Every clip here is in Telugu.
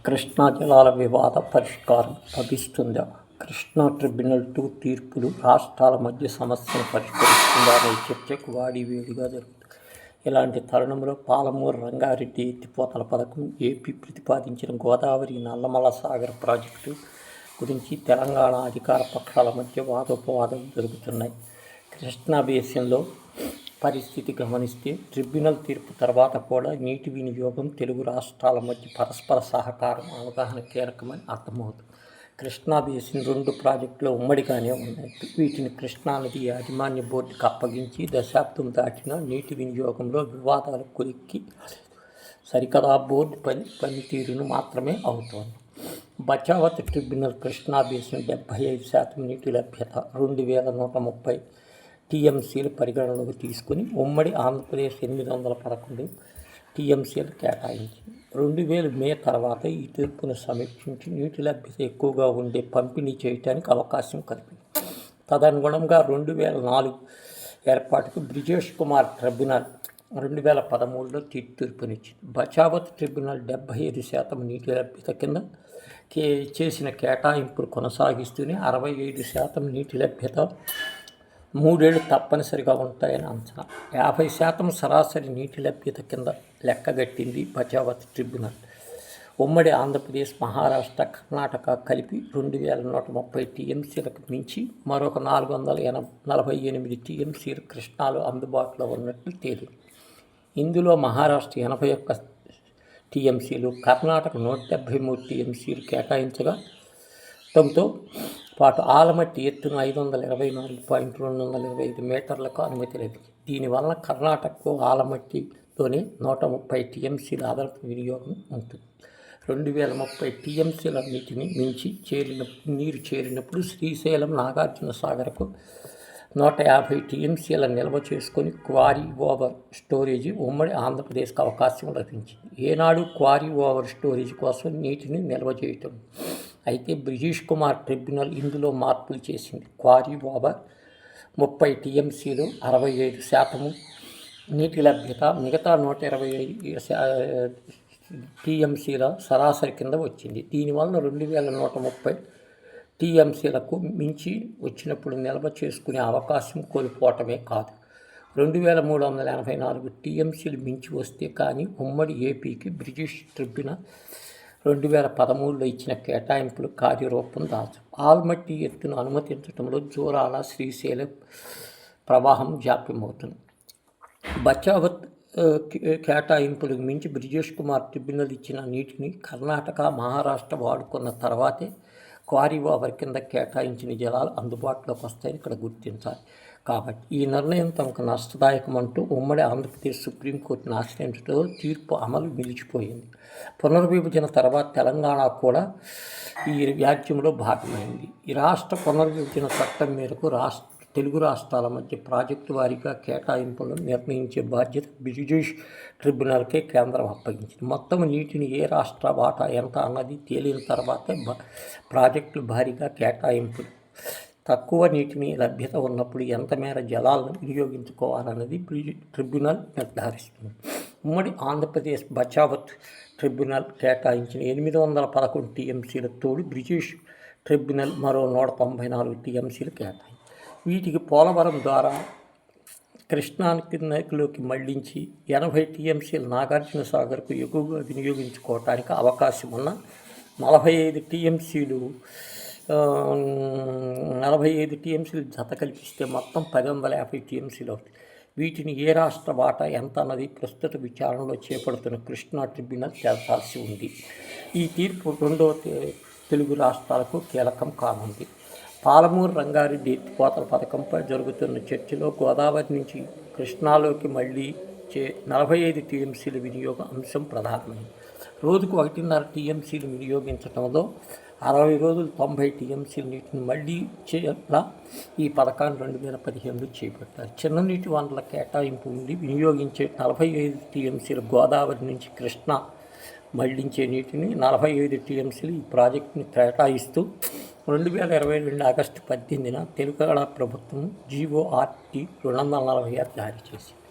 కృష్ణా జలాల వివాద పరిష్కారం లభిస్తుందా? కృష్ణా ట్రిబ్యునల్ 2 తీర్పులు రాష్ట్రాల మధ్య సమస్యను పరిష్కరిస్తుందా అనే చర్చకు వాడివేడిగా జరుగుతుంది. ఇలాంటి తరుణంలో పాలమూరు రంగారెడ్డి ఎత్తిపోతల పథకం, ఏపీ ప్రతిపాదించిన గోదావరి నల్లమల సాగర్ ప్రాజెక్టు గురించి తెలంగాణ అధికార పక్షాల మధ్య వాదోపవాదాలు జరుగుతున్నాయి. కృష్ణా బేసిన్లో పరిస్థితి గమనిస్తే ట్రిబ్యునల్ తీర్పు తర్వాత కూడా నీటి వినియోగం, తెలుగు రాష్ట్రాల మధ్య పరస్పర సహకారం, అవగాహన కీలకమని అర్థమవుతుంది. కృష్ణా బేసిన్ 2 ప్రాజెక్టులు ఉమ్మడిగానే ఉన్నాయి. వీటిని కృష్ణానది యాజమాన్య బోర్డుకు అప్పగించి దశాబ్దం దాటినా నీటి వినియోగంలో వివాదాలు కొలిక్కి సరికదా బోర్డు పనితీరును మాత్రమే అవుతోంది. బచావత్ ట్రిబ్యునల్ కృష్ణా బేసిన్ 75% నీటి లభ్యత 2130 టీఎంసీలు పరిగణనలోకి తీసుకుని ఉమ్మడి ఆంధ్రప్రదేశ్ 811 టీఎంసీలు కేటాయించింది. 2000 మే తర్వాత ఈ తీర్పును సమీక్షించి నీటి లభ్యత ఎక్కువగా ఉండే పంపిణీ చేయడానికి అవకాశం కల్పింది. తదనుగుణంగా 2004 ఏర్పాటుకు బ్రిజేష్ కుమార్ ట్రిబ్యునల్ 2013లో తీర్పునిచ్చింది. బచావత్ ట్రిబ్యునల్ 75% నీటి లభ్యత కింద చేసిన కేటాయింపులు కొనసాగిస్తూనే 65% నీటి లభ్యత 3 ఏళ్ళు తప్పనిసరిగా ఉంటాయని అంచనా. 50% సరాసరి నీటి లభ్యత కింద లెక్కగట్టింది బచావత్ ట్రిబ్యునల్. ఉమ్మడి ఆంధ్రప్రదేశ్, మహారాష్ట్ర, కర్ణాటక కలిపి 2130 టీఎంసీలకు మించి మరొక 448 టీఎంసీలు కృష్ణాలో అందుబాటులో ఉన్నట్లు తేలింది. ఇందులో మహారాష్ట్ర 81 టీఎంసీలు, కర్ణాటక 173 టీఎంసీలు కేటాయించగా తో పాటు ఆలమట్టి ఎత్తును 524.225 మీటర్లకు అనుమతి లభించింది. దీనివల్ల కర్ణాటకకు ఆలమట్టిలోనే 130 టీఎంసీల అదనపు వినియోగం ఉంటుంది. 2030 టీఎంసీల నీటిని మించి నీరు చేరినప్పుడు శ్రీశైలం, నాగార్జున సాగర్కు 150 టీఎంసీల నిల్వ చేసుకొని క్వారీ ఓవర్ స్టోరేజీ ఉమ్మడి ఆంధ్రప్రదేశ్కు అవకాశం లభించింది. ఏనాడు క్వారీ ఓవర్ స్టోరేజ్ కోసం నీటిని నిల్వ చేయటం. అయితే బ్రిజేష్ కుమార్ ట్రిబ్యునల్ ఇందులో మార్పులు చేసింది. క్వారీ ఓవర్ 30 టీఎంసీలు 65% నీటి లభ్యత, మిగతా 125 టీఎంసీల సరాసరి కింద వచ్చింది. దీనివల్ల 2130 టీఎంసీలకు మించి వచ్చినప్పుడు నిల్వ చేసుకునే అవకాశం కోల్పోవటమే కాదు, 2384 టీఎంసీలు మించి వస్తే కానీ ఉమ్మడి ఏపీకి బ్రిజేష్ ట్రిబ్యునల్ 2013లో ఇచ్చిన కేటాయింపులు కార్యరూపం దాల్చు. ఆల్మట్టి ఎత్తును అనుమతించడంలో జూరాల, శ్రీశైలం ప్రవాహం జాప్యమవుతుంది. బచావత్ కేటాయింపులకు మించి బ్రిజేష్ కుమార్ ట్రిబ్యునల్ ఇచ్చిన నీటిని కర్ణాటక, మహారాష్ట్ర వాడుకున్న తర్వాతే క్వారీ ఓవర్ కింద కేటాయించిన జలాలు అందుబాటులోకి వస్తాయని ఇక్కడ గుర్తించాలి. కాబట్టి ఈ నిర్ణయం తమకు నష్టదాయకమంటూ ఉమ్మడి ఆంధ్రప్రదేశ్ సుప్రీంకోర్టును ఆశ్రయించడంలో తీర్పు అమలు నిలిచిపోయింది. పునర్విభజన తర్వాత తెలంగాణ కూడా ఈ వ్యాజ్యంలో భాగమైంది. ఈ రాష్ట్ర పునర్విభజన చట్టం మేరకు తెలుగు రాష్ట్రాల మధ్య ప్రాజెక్టు వారీగా కేటాయింపులను నిర్ణయించే బాధ్యత బ్రిజేష్ ట్రిబ్యునల్కే కేంద్రం అప్పగించింది. మొత్తం నీటిని ఏ రాష్ట్ర వాటా ఎంత అన్నది తేలిన తర్వాతే ప్రాజెక్టులు భారీగా కేటాయింపులు. తక్కువ నీటిని లభ్యత ఉన్నప్పుడు ఎంత మేర జలాలను వినియోగించుకోవాలన్నది ట్రిబ్యునల్ నిర్ధారిస్తుంది. ఉమ్మడి ఆంధ్రప్రదేశ్ బచావత్ ట్రిబ్యునల్ కేటాయించిన 811 టీఎంసీల తోడు బ్రిజేష్ ట్రిబ్యునల్ మరో 194 టీఎంసీలు కేటాయించింది. వీటికి పోలవరం ద్వారా కృష్ణాలోకి మళ్లించి 80 టీఎంసీలు నాగార్జున సాగర్కు ఎక్కువగా వినియోగించుకోవటానికి అవకాశం ఉన్న 45 టీఎంసీలు జత కల్పిస్తే మొత్తం 1050 టీఎంసీలు అవుతాయి. వీటిని ఏ రాష్ట్ర వాటా ఎంత అన్నది ప్రస్తుత విచారణలో చేపడుతున్న కృష్ణా ట్రిబ్యునల్ తేల్చాల్సి ఉంది. ఈ తీర్పు 2వ తెలుగు రాష్ట్రాలకు కీలకం కానుంది. పాలమూరు రంగారెడ్డి ఎత్తిపోతల పథకంపై జరుగుతున్న చర్చలో గోదావరి నుంచి కృష్ణాలోకి మళ్లీ 45 టీఎంసీల వినియోగ అంశం ప్రధానమైంది. రోజుకు 1.5 టీఎంసీలు వినియోగించడంలో 60 రోజులు 90 టీఎంసీల నీటిని మళ్లీ చేయాల ఈ పథకాన్ని 2015లో చేపట్టారు. చిన్న నీటి వనరుల కేటాయింపు ఉండి వినియోగించే 45 టీఎంసీల గోదావరి నుంచి కృష్ణా మళ్లించే నీటిని 45 టీఎంసీలు ఈ ప్రాజెక్టుని కేటాయిస్తూ 2022 ఆగస్టు 18న తెలంగాణ ప్రభుత్వం జీవోఆర్టీ 246 జారీ చేసింది.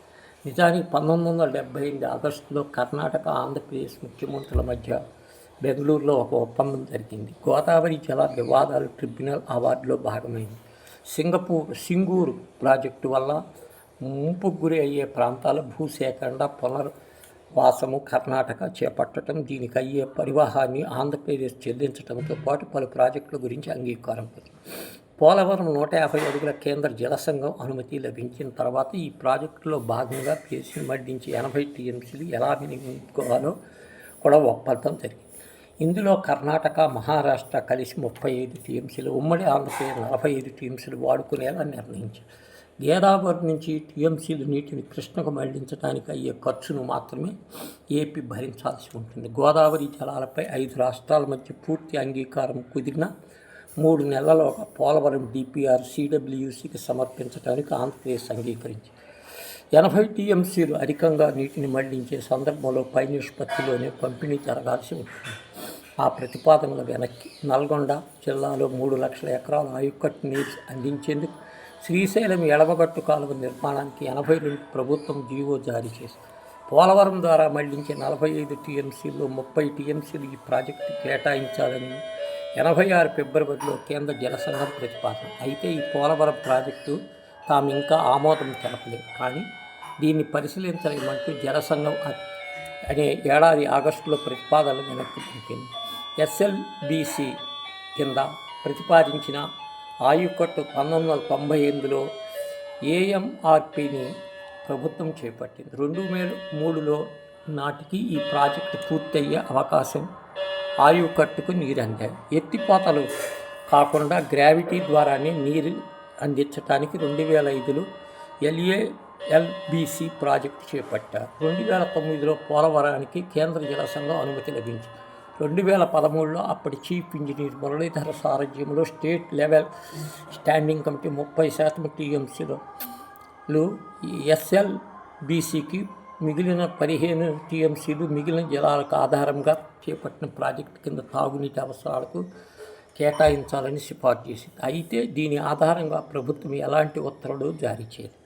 నిజానికి 1978 ఆగస్టులో కర్ణాటక ఆంధ్రప్రదేశ్ ముఖ్యమంత్రుల మధ్య బెంగళూరులో ఒక ఒప్పందం జరిగింది. గోదావరి జల వివాదాలు ట్రిబ్యునల్ అవార్డులో భాగమైంది. సింగూరు ప్రాజెక్టు వల్ల ముంపుకు గురి అయ్యే ప్రాంతాల భూసేకరణ పునర్వాసము కర్ణాటక చేపట్టడం, దీనికి అయ్యే పరివాహాన్ని ఆంధ్రప్రదేశ్ చెల్లించడంతో పాటు పలు ప్రాజెక్టుల గురించి అంగీకారం పొందింది. పోలవరం 150 అడుగుల కేంద్ర జలసంఘం అనుమతి లభించిన తర్వాత ఈ ప్రాజెక్టులో భాగంగా బేసిన్ మళ్లించి 80 టీఎంసీలు ఎలా వినియోగించుకోవాలో కూడా ఒప్పందం జరిగింది. ఇందులో కర్ణాటక, మహారాష్ట్ర కలిసి 35 టీఎంసీలు, ఉమ్మడి ఆంధ్రప్రదేశ్ 45 టీఎంసీలు వాడుకునేలా నిర్ణయించారు. గోదావరి నుంచి టీఎంసీలు నీటిని కృష్ణకు మళ్లించడానికి అయ్యే ఖర్చును మాత్రమే ఏపీ భరించాల్సి ఉంటుంది. గోదావరి జలాలపై 5 రాష్ట్రాల మధ్య పూర్తి అంగీకారం కుదిరిన 3 నెలల్లోగా పోలవరం డిపిఆర్ సిడబ్ల్యూసికి సమర్పించడానికి ఆంధ్రప్రదేశ్ అంగీకరించింది. 80 టీఎంసీలు అధికంగా నీటిని మళ్లించే సందర్భంలో పై నిష్పత్తిలోనే పంపిణీ జరగాల్సి ఉంటుంది. ఆ ప్రతిపాదనల వెనక్కి నల్గొండ జిల్లాలో 3 లక్షల ఎకరాల ఆయకట్టు నీరు అందించేందుకు శ్రీశైలం ఎడమగట్టు కాలువ నిర్మాణానికి 82 ప్రభుత్వం జీవో జారీ చేసింది. పోలవరం ద్వారా మళ్లించే 45 టీఎంసీల్లో 30 టీఎంసీలు ఈ ప్రాజెక్టు కేటాయించాలని 86 ఫిబ్రవరిలో కేంద్ర జలసంఘం ప్రతిపాదన. అయితే ఈ పోలవరం ప్రాజెక్టు తాము ఇంకా ఆమోదం తెలపలేదు. కానీ దీన్ని పరిశీలించలేమంటూ జలసంఘం అనే ఏడాది ఆగస్టులో ప్రతిపాదనలు వెనక్కి పంపింది. ఎస్ఎల్బీసీ కింద ప్రతిపాదించిన ఆయకట్టు 1998లో ఏఎంఆర్పిని ప్రభుత్వం చేపట్టింది. 2003లో నాటికి ఈ ప్రాజెక్టు పూర్తయ్యే అవకాశం ఆయకట్టుకు నీరు అందాయి. ఎత్తిపోతలు కాకుండా గ్రావిటీ ద్వారానే నీరు అందించడానికి 2005లో ఎల్ఏఎల్బీసీ ప్రాజెక్టు చేపట్టారు. 2009లో పోలవరానికి కేంద్ర జలసంఘం అనుమతి లభించింది. 2013లో అప్పటి చీఫ్ ఇంజనీర్ మురళీధర సారథ్యంలో స్టేట్ లెవెల్ స్టాండింగ్ కమిటీ 30% టీఎంసీలు ఎస్ఎల్బీసీకి, మిగిలిన 15 టీఎంసీలు మిగిలిన జలాలకు ఆధారంగా చేపట్టిన ప్రాజెక్టు కింద తాగునీటి అవసరాలకు కేటాయించాలని సిఫార్సు చేసింది. అయితే దీని ఆధారంగా ప్రభుత్వం ఎలాంటి ఉత్తర్వులు జారీ చేయలేదు.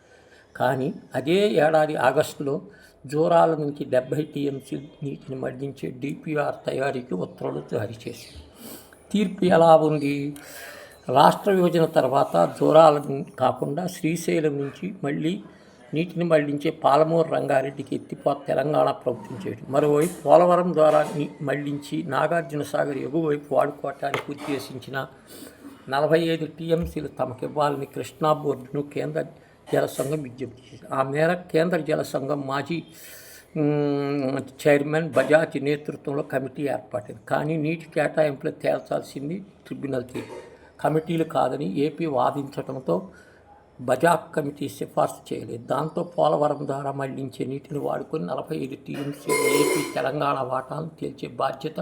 కానీ అదే ఏడాది ఆగస్టులో జోరాల నుంచి 70 టీఎంసీ నీటిని మళ్లించే డిపిఆర్ తయారీకి ఉత్తర్వులు జారీ చేసింది. తీర్పు ఎలా ఉంది? రాష్ట్ర విభజన తర్వాత జోరాల కాకుండా శ్రీశైలం నుంచి మళ్ళీ నీటిని మళ్లించే పాలమూరు రంగారెడ్డికి ఎత్తిపోత తెలంగాణ ప్రభుత్వం చేయడం, మరోవైపు పోలవరం ద్వారా మళ్లించి నాగార్జున సాగర్ ఎగువైపు వాడుకోవటానికి ఉద్దేశించిన 45 టీఎంసీలు తమకివ్వాలని కృష్ణా బోర్డును కేంద్ర జలసంఘం విజ్ఞప్తి చేసింది. ఆ మేరకు కేంద్ర జలసంఘం మాజీ చైర్మన్ బజాజ్ నేతృత్వంలో కమిటీ ఏర్పడింది. కానీ నీటి కేటాయింపులు తేల్చాల్సింది ట్రిబ్యునల్ తీర్పు, కమిటీలు కాదని ఏపీ వాదించడంతో బజాజ్ కమిటీ సిఫార్సు చేయలేదు. దాంతో పోలవరం ద్వారా మళ్లించే నీటిని వాడుకొని 45 టీఎంసీ ఏపీ తెలంగాణ వాటాలను తేల్చే బాధ్యత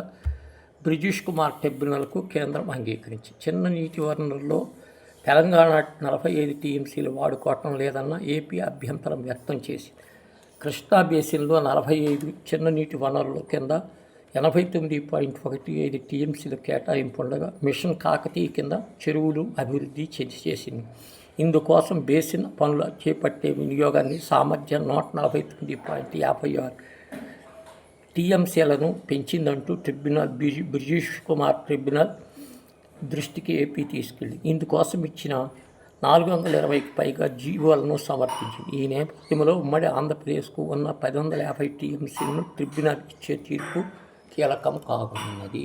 బ్రిజేష్ కుమార్ ట్రిబ్యునల్కు కేంద్రం అంగీకరించింది. చిన్న నీటి వనరుల్లో తెలంగాణ 45 టీఎంసీలు వాడుకోవటం లేదన్న ఏపీ అభ్యంతరం వ్యక్తం చేసింది. కృష్ణా బేసిన్లో 45 చిన్న నీటి వనరుల కింద 89.15 టీఎంసీల కేటాయింపు ఉండగా మిషన్ కాకతీయ కింద చెరువులు అభివృద్ధి చేసింది. ఇందుకోసం బేసిన్ పనులు చేపట్టే వినియోగాన్ని సామర్థ్యం 149.56 టీఎంసీలను పెంచిందంటూ ట్రిబ్యునల్ బ్రిజేష్ కుమార్ ట్రిబ్యునల్ దృష్టికి ఏపీ తీసుకెళ్ళి ఇందుకోసం ఇచ్చిన 420కి పైగా జీవోలను సమర్పించింది. ఈ నేపథ్యంలో ఉమ్మడి ఆంధ్రప్రదేశ్కు ఉన్న 1050 టీఎంసీలను ట్రిబ్యునల్ ఇచ్చే తీర్పు కీలకం కానున్నది.